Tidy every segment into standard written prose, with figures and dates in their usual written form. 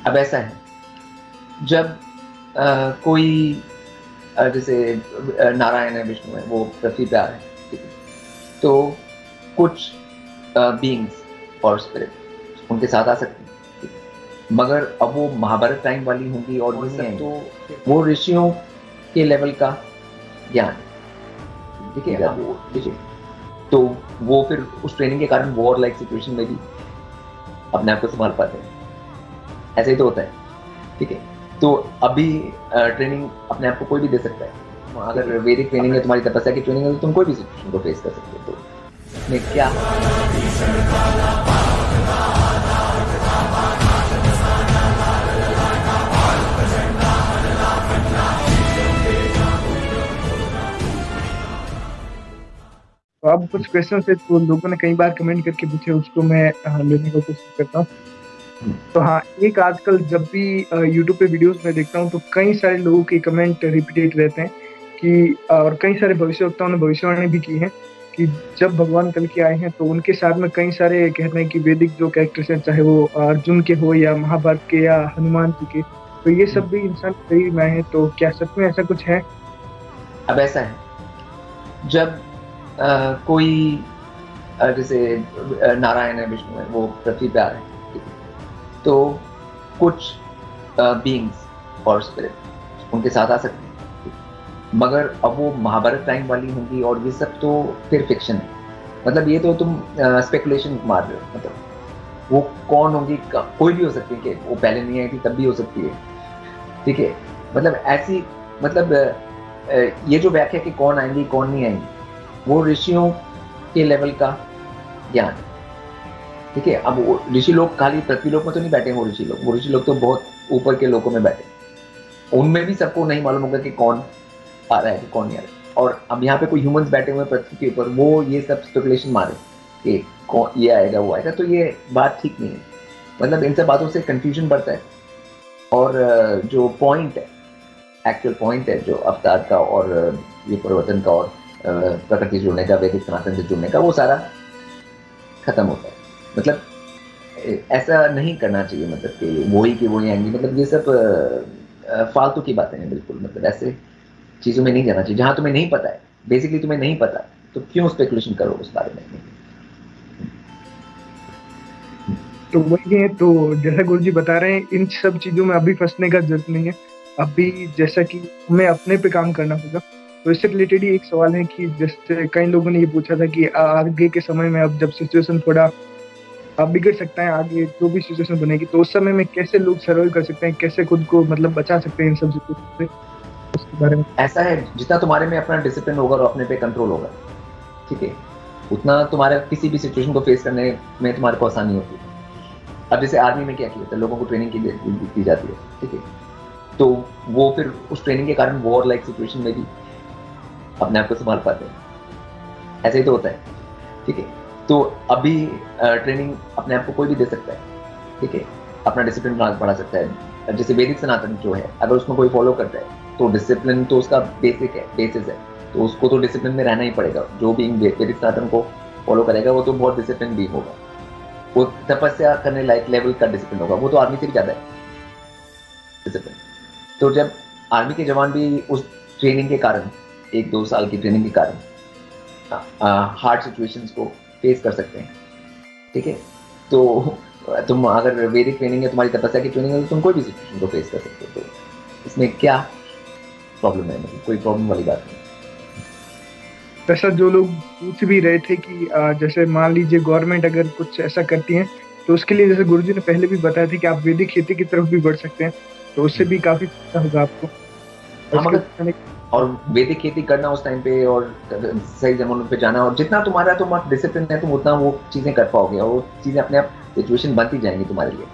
अब ऐसा है, जब कोई जैसे नारायण है, विष्णु है, वो पृथ्वी पे आ रहे हैं, ठीक है? तो कुछ बीइंग्स और स्पिरिट उनके साथ आ सकते हैं, ठीक है? मगर अब वो महाभारत टाइम वाली होंगी और ये सब तो वो ऋषियों के लेवल का ज्ञान है, ठीक है? अब वो ठीक है, तो वो फिर उस ट्रेनिंग के कारण वॉर लाइक सिचुएशन में भी अपने आप को संभाल पाते हैं। ऐसे ही तो होता है, ठीक है? तो अभी ट्रेनिंग अपने आप को कोई भी दे सकता है। अगर वैदिक ट्रेनिंग है, तुम्हारी तपस्या की ट्रेनिंग है, तो तुम कोई भी सिचुएशन को फेस कर सकते हो। तो इसमें क्या तो अब कुछ क्वेश्चन है तो लोगों ने कई बार कमेंट करके पूछे, उसको मैं लेने की कोशिश करता हूँ। तो हाँ, एक आजकल जब भी यूट्यूब पे वीडियोस में देखता हूँ तो कई सारे लोगों के कमेंट रिपीटेड रहते हैं कि और कई सारे भविष्यवक्ताओं ने भविष्यवाणी भी की है कि जब भगवान कल के आए हैं तो उनके साथ में कई सारे कहते हैं कि वैदिक जो कैरेक्टर्स हैं, चाहे वो अर्जुन के हो या महाभारत के या हनुमान जी के, तो ये सब भी इंसान के शरीर में है। तो क्या सच में ऐसा कुछ है? अब ऐसा है, जब कोई जैसे नारायण है, विष्णु है, वो पृथ्वी पे आ रहे हैं, ठीक है? तो कुछ बीइंग्स और स्पिरिट उनके साथ आ सकते हैं, ठीक है? मगर अब वो महाभारत टाइम वाली होंगी और ये सब तो फिर फिक्शन है। मतलब ये तो तुम स्पेकुलेशन मार रहे हो। मतलब वो कौन होंगी, कोई भी हो सकती है, कि वो पहले नहीं आई थी तब भी हो सकती है, ठीक है? मतलब ऐसी, मतलब ये जो व्याख्या कि कौन आएंगी कौन नहीं आएंगी, वो ऋषियों के लेवल का ज्ञान है, ठीक है? अब वो ऋषि लोग खाली पृथ्वी लोक में तो नहीं बैठे हैं, वो ऋषि लोग तो बहुत ऊपर के लोकों में बैठे हैं। उनमें भी सबको नहीं मालूम होगा कि कौन आ रहा है कि कौन नहीं आ रहा है। और अब यहाँ पे कोई ह्यूमंस बैठे हुए हैं पृथ्वी के ऊपर, वो ये सब स्पेकुलेशन मारे कि कौन ये आएगा वो आएगा, तो ये बात ठीक नहीं है। मतलब इन सब बातों से कंफ्यूजन बढ़ता है। और जो पॉइंट है, एक्चुअल पॉइंट है जो अवतार का और ये परिवर्तन का और प्रकृति जुड़ने का, वैदिक सनातन से जुड़ने का, वो सारा खत्म होता है। मतलब ऐसा नहीं करना चाहिए, मतलब कि वही आएंगी, मतलब ये सब फालतू की बातें हैं बिल्कुल। मतलब ऐसे चीज़ों में नहीं जाना चाहिए जहाँ तुम्हें नहीं पता है। बेसिकली तुम्हें नहीं पता तो क्यों स्पेकुलेशन करो उस बारे में। तो वही है, तो जैसा गुरुजी बता रहे हैं, इन सब चीजों में अभी फंसने का जरूरत नहीं है। अभी जैसा कि हमें अपने पे काम करना होगा। तो इससे रिलेटेड ही एक सवाल है कि जैसे कई लोगों ने ये पूछा था कि आगे के समय में अब जब सिचुएशन थोड़ा बिगड़ सकता है, आगे जो भी सिचुएशन बनेगी, तो उस समय में कैसे लोग सर्वाइव कर सकते हैं, कैसे खुद को मतलब बचा सकते हैं इन सब सिचुएशन से, उसके बारे में। ऐसा है, जितना तुम्हारे में अपना डिसिप्लिन होगा और अपने पे कंट्रोल होगा, ठीक है, उतना तुम्हारे किसी भी सिचुएशन को फेस करने में तुम्हारे को आसानी होती है। अब जैसे आर्मी में क्या किया जाता है, लोगों को ट्रेनिंग की जाती है, ठीक है? तो वो फिर उस ट्रेनिंग के कारण वॉर लाइक सिचुएशन में भी अपने आप को संभाल पाते हैं। ऐसे ही तो होता है, ठीक है? तो अभी ट्रेनिंग अपने आप को कोई भी दे सकता है, ठीक है? अपना डिसिप्लिन बढ़ा सकता है। जैसे वैदिक सनातन जो है, अगर उसमें कोई फॉलो करता है तो डिसिप्लिन तो उसका बेसिक है, बेसिस है, तो उसको तो डिसिप्लिन में रहना ही पड़ेगा। जो भी वैदिक सनातन को फॉलो करेगा वो तो बहुत डिसिप्लिन भी होगा, वो तपस्या करने लायक लेवल का डिसिप्लिन होगा, वो तो आर्मी से भी ज़्यादा है डिसिप्लिन। तो जब आर्मी के जवान भी उस ट्रेनिंग के कारण, 1-2 साल की ट्रेनिंग के कारण हार्ड सिचुएशंस को फेस कर सकते हैं, ठीक है? तो तुम अगर वैदिक ट्रेनिंग है, तुम्हारी तपस्या की ट्रेनिंग है, तो तुम कोई भी सिचुएशन को फेस कर सकते हो। तो इसमें क्या प्रॉब्लम है? मतलब कोई प्रॉब्लम वाली बात नहीं। ऐसा जो लोग पूछ भी रहे थे कि जैसे मान लीजिए गवर्नमेंट अगर कुछ ऐसा करती है तो उसके लिए जैसे गुरुजी ने पहले भी बताया था कि आप वैदिक खेती की तरफ भी बढ़ सकते हैं, तो उससे भी काफी फायदा होगा आपको। हाँ, इसके मगर और वैदिक खेती करना उस टाइम पे और सही जमानों पे जाना, और जितना तुम्हारा डिसिप्लिन है, तुम उतना वो चीज़ें कर पाओगे, और वो चीज़ें अपने आप सिचुएशन बनती जाएंगी तुम्हारे लिए।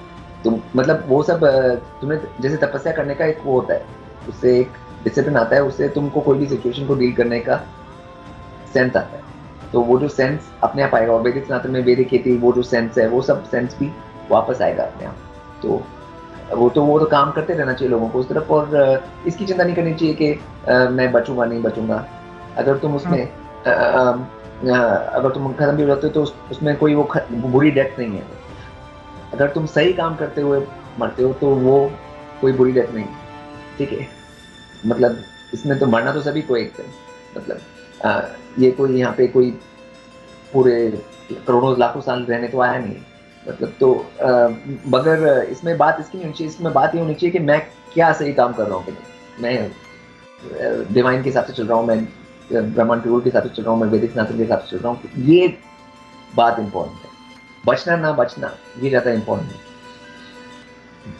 तुम मतलब वो सब तुम्हें जैसे तपस्या करने का एक वो होता है, उससे एक डिसिप्लिन आता है, उससे तुमको कोई भी सिचुएशन को डील करने का सेंस आता है। तो वो जो सेंस अपने आप आएगा, और वैदिक सनातन में वैदिक खेती, वो जो सेंस है, वो सब सेंस भी वापस आएगा अपने आप। तो वो तो काम करते रहना चाहिए लोगों को उस तरफ, और इसकी चिंता नहीं करनी चाहिए कि मैं बचूंगा नहीं बचूंगा। अगर तुम उसमें अगर तुम खत्म भी हो जाते हो तो उसमें कोई वो बुरी डेथ नहीं है। अगर तुम सही काम करते हुए मरते हो तो वो कोई बुरी डेथ नहीं, ठीक है। मतलब इसमें तो मरना तो सभी को एक है, मतलब ये कोई यहाँ पे कोई पूरे करोड़ों लाखों साल रहने तो आया नहीं, मतलब तो मगर इसमें बात इसकी नहीं होनी चाहिए, इसमें बात ये होनी चाहिए कि मैं क्या सही काम कर रहा हूँ कि नहीं, मैं डिवाइन के हिसाब से चल रहा हूँ, मैं ब्रह्मांड के रूल के हिसाब से चल रहा हूँ, मैं वैदिक सनातन के हिसाब से चल रहा हूँ, ये बात इम्पोर्टेंट है। बचना ना बचना ये ज़्यादा इम्पोर्टेंट है।